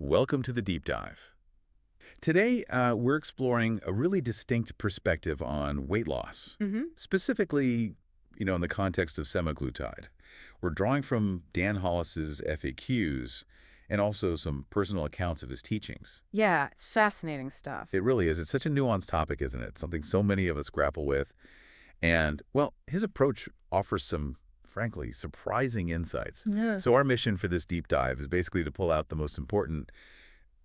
Welcome to the Deep Dive. Today, we're exploring a really distinct perspective on weight loss, hmm specifically, in the context of semaglutide. We're drawing from Dan Hollis's FAQs and also some personal accounts of his teachings. Yeah, it's fascinating stuff. It really is. It's such a nuanced topic, isn't it? Something so many of us grapple with. And, well, his approach offers some, frankly, surprising insights. Yeah. So our mission for this deep dive is basically to pull out the most important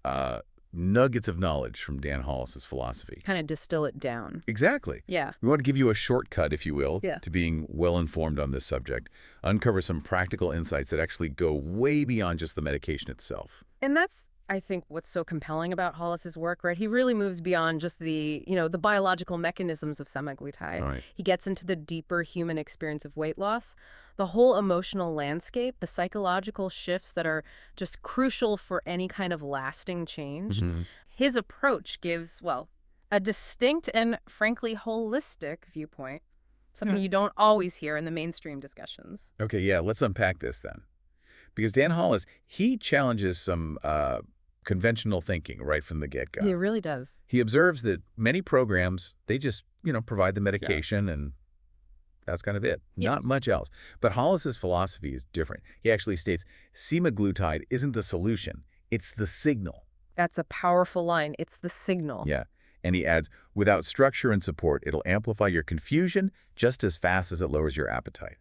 uh, nuggets of knowledge from Dan Hollis's philosophy. Kind of distill it down. Exactly. Yeah. We want to give you a shortcut, if you will, Yeah. to being well-informed on this subject, uncover some practical insights that actually go way beyond just the medication itself. And that's, I think, what's so compelling about Hollis's work, right? He really moves beyond just the biological mechanisms of semaglutide. All right. He gets into the deeper human experience of weight loss, the whole emotional landscape, the psychological shifts that are just crucial for any kind of lasting change. Mhm. His approach gives, well, a distinct and frankly holistic viewpoint, something Yeah. you don't always hear in the mainstream discussions. Okay, yeah, let's unpack this then. Because Dan Hollis, he challenges some conventional thinking right from the get-go. It really does. He observes that many programs, they just, provide the medication and that's kind of it. Yeah. Not much else. But Hollis's philosophy is different. He actually states semaglutide isn't the solution, it's the signal. That's a powerful line. It's the signal. Yeah. And he adds, without structure and support, it'll amplify your confusion just as fast as it lowers your appetite.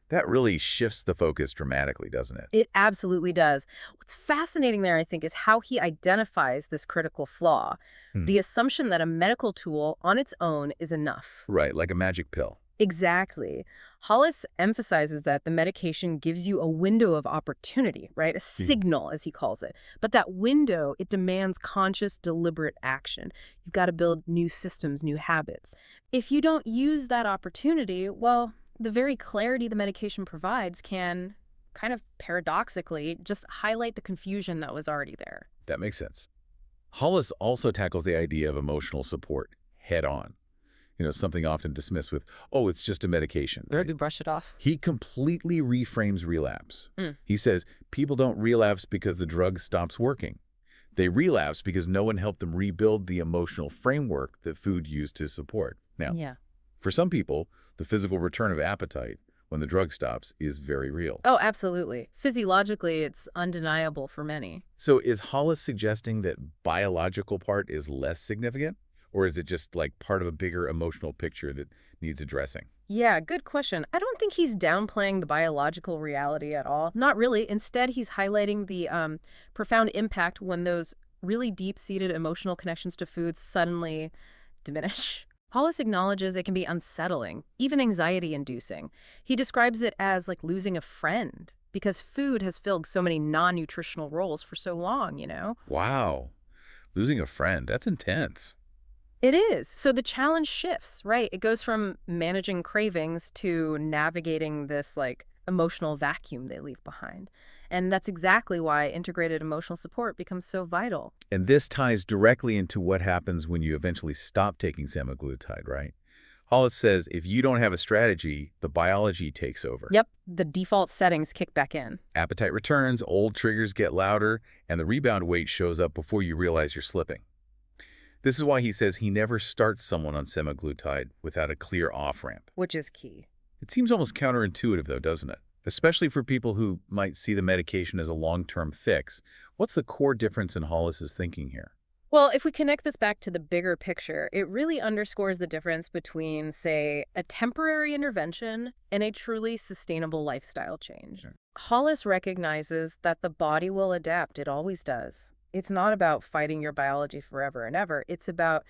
That really shifts the focus dramatically, doesn't it? It absolutely does. What's fascinating there, I think, is how he identifies this critical flaw, Hmm. the assumption that a medical tool on its own is enough. Right, like a magic pill. Exactly. Hollis emphasizes that the medication gives you a window of opportunity, right? A signal, as he calls it. But that window, it demands conscious, deliberate action. You've got to build new systems, new habits. If you don't use that opportunity, well, the very clarity the medication provides can kind of paradoxically just highlight the confusion that was already there. That makes sense. Hollis also tackles the idea of emotional support head on. Something often dismissed with, oh, it's just a medication. Or Right? do brush it off? He completely reframes relapse. Mm. He says people don't relapse because the drug stops working. They relapse because no one helped them rebuild the emotional framework that food used to support. Now, Yeah. for some people, the physical return of appetite when the drug stops is very real. Oh, absolutely. Physiologically, it's undeniable for many. So is Hollis suggesting that biological part is less significant? Or is it just like part of a bigger emotional picture that needs addressing? Yeah, good question. I don't think he's downplaying the biological reality at all. Not really. Instead, he's highlighting the profound impact when those really deep-seated emotional connections to food suddenly diminish. Hollis acknowledges it can be unsettling, even anxiety-inducing. He describes it as like losing a friend, because food has filled so many non-nutritional roles for so long. Wow. Losing a friend, that's intense. It is. So the challenge shifts, right? It goes from managing cravings to navigating this like emotional vacuum they leave behind. And that's exactly why integrated emotional support becomes so vital. And this ties directly into what happens when you eventually stop taking semaglutide, right? Hollis says if you don't have a strategy, the biology takes over. Yep, the default settings kick back in. Appetite returns, old triggers get louder, and the rebound weight shows up before you realize you're slipping. This is why he says he never starts someone on semaglutide without a clear off-ramp. Which is key. It seems almost counterintuitive, though, doesn't it? Especially for people who might see the medication as a long-term fix. What's the core difference in Hollis's thinking here? Well, if we connect this back to the bigger picture, it really underscores the difference between, say, a temporary intervention and a truly sustainable lifestyle change. Sure. Hollis recognizes that the body will adapt. It always does. It's not about fighting your biology forever and ever. It's about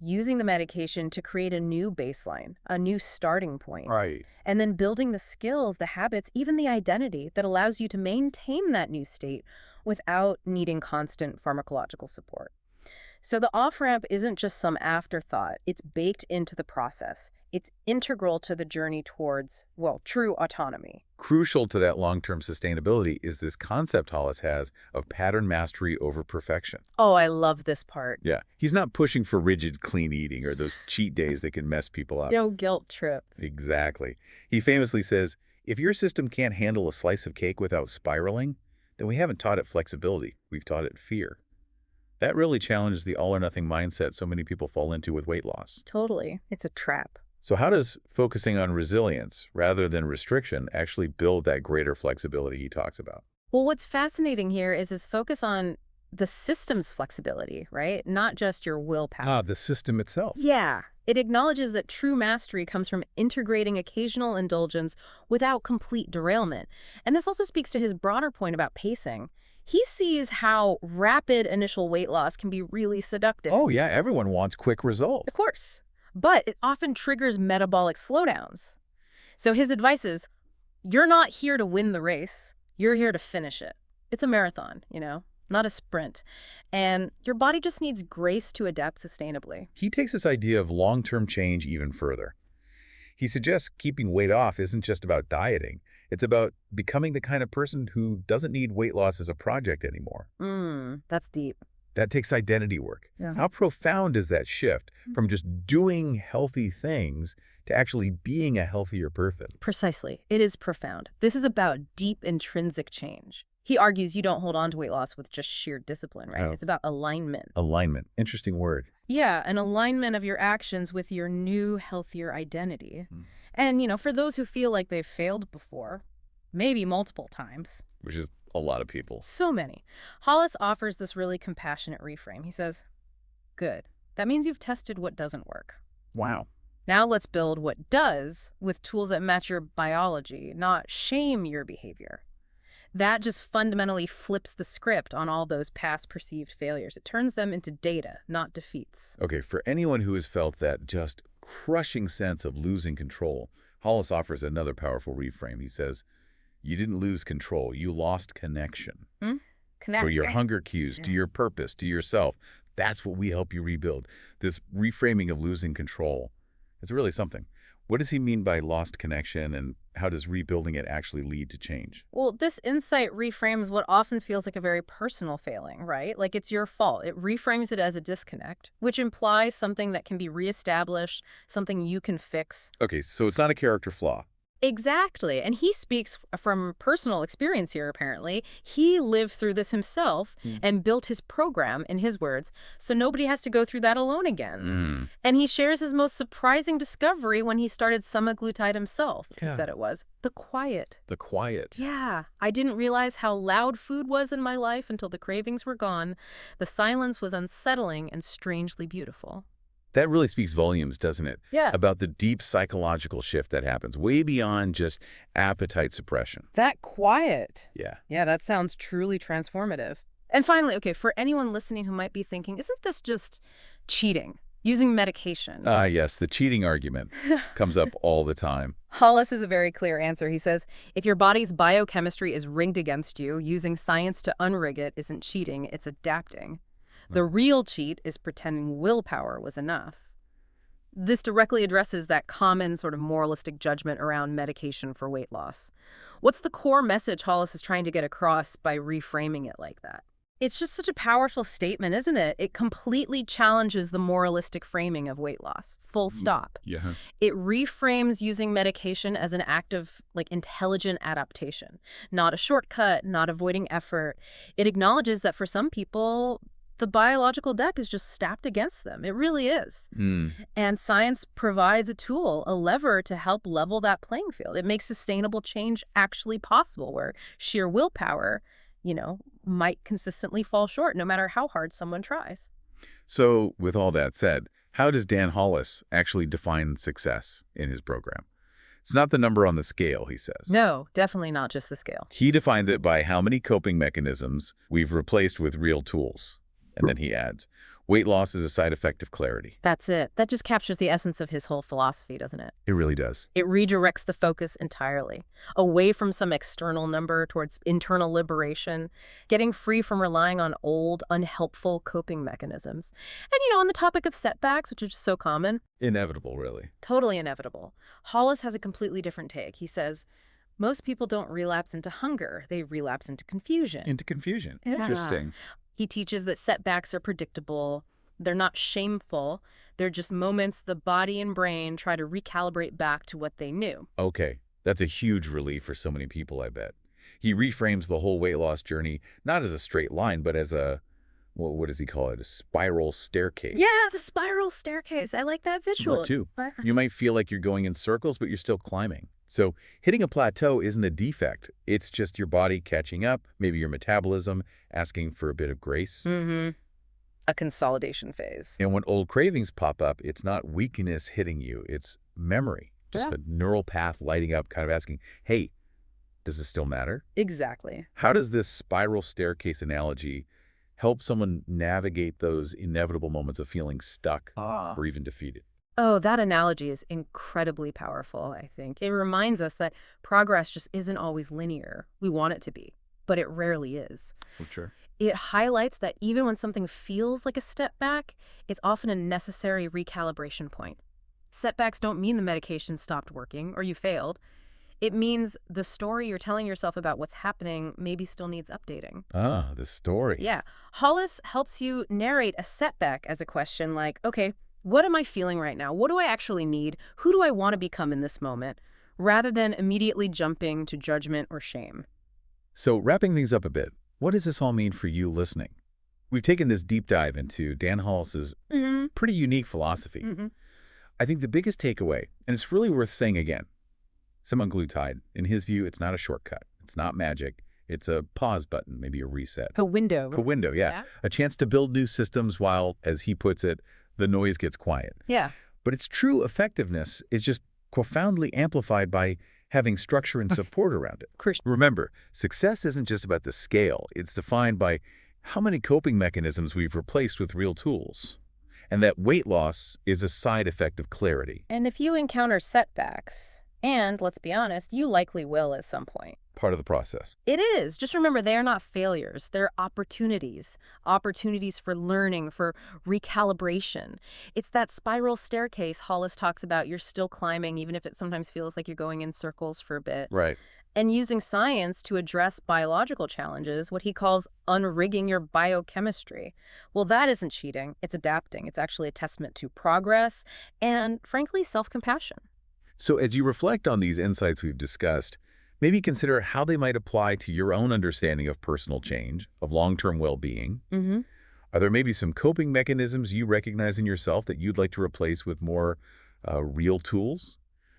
using the medication to create a new baseline, a new starting point, Right. and then building the skills, the habits, even the identity that allows you to maintain that new state without needing constant pharmacological support. So the off-ramp isn't just some afterthought. It's baked into the process. It's integral to the journey towards, well, true autonomy. Crucial to that long-term sustainability is this concept Hollis has of pattern mastery over perfection. Oh, I love this part. Yeah, he's not pushing for rigid clean eating or those cheat days that can mess people up. No guilt trips. Exactly. He famously says, if your system can't handle a slice of cake without spiraling, then we haven't taught it flexibility. We've taught it fear. That really challenges the all-or-nothing mindset so many people fall into with weight loss. Totally. It's a trap. So how does focusing on resilience rather than restriction actually build that greater flexibility he talks about? Well, what's fascinating here is his focus on the system's flexibility, right? Not just your willpower. The system itself. Yeah. It acknowledges that true mastery comes from integrating occasional indulgence without complete derailment. And this also speaks to his broader point about pacing. He sees how rapid initial weight loss can be really seductive. Oh, yeah, everyone wants quick results. Of course. But it often triggers metabolic slowdowns. So his advice is, you're not here to win the race. You're here to finish it. It's a marathon, not a sprint. And your body just needs grace to adapt sustainably. He takes this idea of long-term change even further. He suggests keeping weight off isn't just about dieting. It's about becoming the kind of person who doesn't need weight loss as a project anymore. That's deep. That takes identity work. Yeah. How profound is that shift from just doing healthy things to actually being a healthier person? Precisely. It is profound. This is about deep intrinsic change. He argues you don't hold on to weight loss with just sheer discipline, right? Oh. It's about alignment. Alignment. Interesting word. Yeah, an alignment of your actions with your new, healthier identity. And, for those who feel like they've failed before, maybe multiple times, Which is a lot of people. so many, Hollis offers this really compassionate reframe. He says, good. That means you've tested what doesn't work. Wow. Now let's build what does with tools that match your biology, not shame your behavior. That just fundamentally flips the script on all those past perceived failures. It turns them into data, not defeats. Okay, for anyone who has felt that just crushing sense of losing control, Hollis offers another powerful reframe. He says, you didn't lose control, you lost connection. Connect. Or your hunger cues to your purpose, to yourself. That's what we help you rebuild. This reframing of losing control. It's really something. What does he mean by lost connection, and how does rebuilding it actually lead to change? Well, this insight reframes what often feels like a very personal failing, right? Like it's your fault. It reframes it as a disconnect, which implies something that can be reestablished, something you can fix. Okay, so it's not a character flaw. Exactly. And he speaks from personal experience here, apparently. He lived through this himself and built his program, in his words, so nobody has to go through that alone again. And he shares his most surprising discovery when he started semaglutide himself, he said it was. The quiet. The quiet. Yeah. I didn't realize how loud food was in my life until the cravings were gone. The silence was unsettling and strangely beautiful. That really speaks volumes, doesn't it? Yeah. About the deep psychological shift that happens, way beyond just appetite suppression. That quiet. Yeah. Yeah, that sounds truly transformative. And finally, okay, for anyone listening who might be thinking, isn't this just cheating, using medication? Yes, the cheating argument comes up all the time. Hollis is a very clear answer. He says, if your body's biochemistry is rigged against you, using science to unrig it isn't cheating, it's adapting. The real cheat is pretending willpower was enough. This directly addresses that common sort of moralistic judgment around medication for weight loss. What's the core message Hollis is trying to get across by reframing it like that? It's just such a powerful statement, isn't it? It completely challenges the moralistic framing of weight loss. Full stop. Yeah. It reframes using medication as an act of, intelligent adaptation. Not a shortcut, not avoiding effort. It acknowledges that for some people, the biological deck is just stacked against them. It really is. And science provides a tool, a lever to help level that playing field. It makes sustainable change actually possible, where sheer willpower, might consistently fall short no matter how hard someone tries. So, with all that said, how does Dan Hollis actually define success in his program? It's not the number on the scale, he says. No, definitely not just the scale. He defines it by how many coping mechanisms we've replaced with real tools. And then he adds, weight loss is a side effect of clarity. That's it. That just captures the essence of his whole philosophy, doesn't it? It really does. It redirects the focus entirely, away from some external number towards internal liberation, getting free from relying on old, unhelpful coping mechanisms. And, on the topic of setbacks, which is just so common. Inevitable, really. Totally inevitable. Hollis has a completely different take. He says, most people don't relapse into hunger. They relapse into confusion. Into confusion. Yeah. Interesting. He teaches that setbacks are predictable. They're not shameful. They're just moments the body and brain try to recalibrate back to what they knew. Okay, that's a huge relief for so many people, I bet. He reframes the whole weight loss journey not as a straight line, but as a, well, what does he call it? A spiral staircase. Yeah, the spiral staircase. I like that visual. That too. You might feel like you're going in circles, but you're still climbing. So hitting a plateau isn't a defect. It's just your body catching up, maybe your metabolism asking for a bit of grace. Mm-hmm. A consolidation phase. And when old cravings pop up, it's not weakness hitting you. It's memory. Just a neural path lighting up, kind of asking, hey, does this still matter? Exactly. How does this spiral staircase analogy help someone navigate those inevitable moments of feeling stuck or even defeated? Oh, that analogy is incredibly powerful, I think. It reminds us that progress just isn't always linear. We want it to be, but it rarely is. Oh, sure. It highlights that even when something feels like a step back, it's often a necessary recalibration point. Setbacks don't mean the medication stopped working or you failed. It means the story you're telling yourself about what's happening maybe still needs updating. Ah, the story. Yeah. Hollis helps you narrate a setback as a question like, okay, what am I feeling right now? What do I actually need? Who do I want to become in this moment? Rather than immediately jumping to judgment or shame. So wrapping things up a bit, what does this all mean for you listening? We've taken this deep dive into Dan Hollis's pretty unique philosophy. I think the biggest takeaway, and it's really worth saying again, semaglutide, in his view, it's not a shortcut. It's not magic. It's a pause button, maybe a reset. A window. A window, yeah. A chance to build new systems while, as he puts it, the noise gets quiet. Yeah. But its true effectiveness is just profoundly amplified by having structure and support around it. Remember, success isn't just about the scale. It's defined by how many coping mechanisms we've replaced with real tools. And that weight loss is a side effect of clarity. And if you encounter setbacks, and let's be honest, you likely will at some point. Part of the process. It is. Just remember, they are not failures. They're opportunities. Opportunities for learning, for recalibration. It's that spiral staircase Hollis talks about. You're still climbing, even if it sometimes feels like you're going in circles for a bit. Right. And using science to address biological challenges, what he calls unrigging your biochemistry. Well, that isn't cheating. It's adapting. It's actually a testament to progress and, frankly, self-compassion. So as you reflect on these insights we've discussed, maybe consider how they might apply to your own understanding of personal change, of long-term well-being. Are there maybe some coping mechanisms you recognize in yourself that you'd like to replace with more real tools?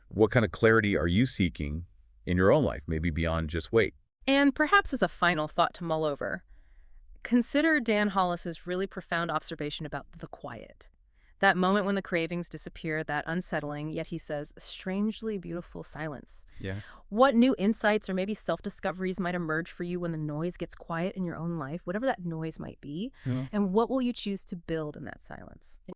What kind of clarity are you seeking in your own life, maybe beyond just weight? And perhaps as a final thought to mull over, consider Dan Hollis's really profound observation about the quiet. That moment when the cravings disappear, that unsettling, yet he says, strangely beautiful silence. Yeah. What new insights or maybe self-discoveries might emerge for you when the noise gets quiet in your own life, whatever that noise might be, and what will you choose to build in that silence?